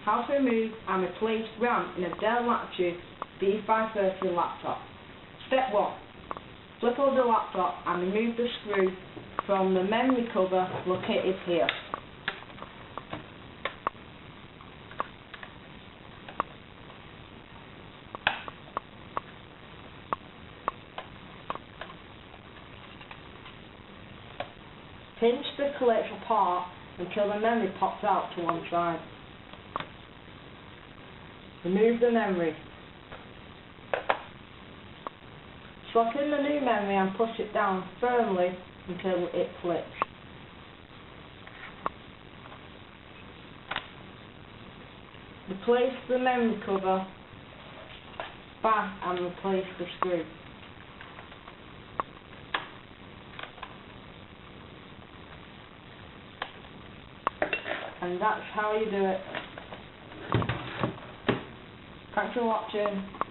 how to remove and replace RAM in a Dell Latitude D530 laptop. Step 1. Flip over the laptop and remove the screw from the memory cover located here. Pinch the clip apart until the memory pops out to one side. Remove the memory. Slot in the new memory and push it down firmly until it flips. Replace the memory cover back and replace the screw. And that's how you do it. Thanks for watching.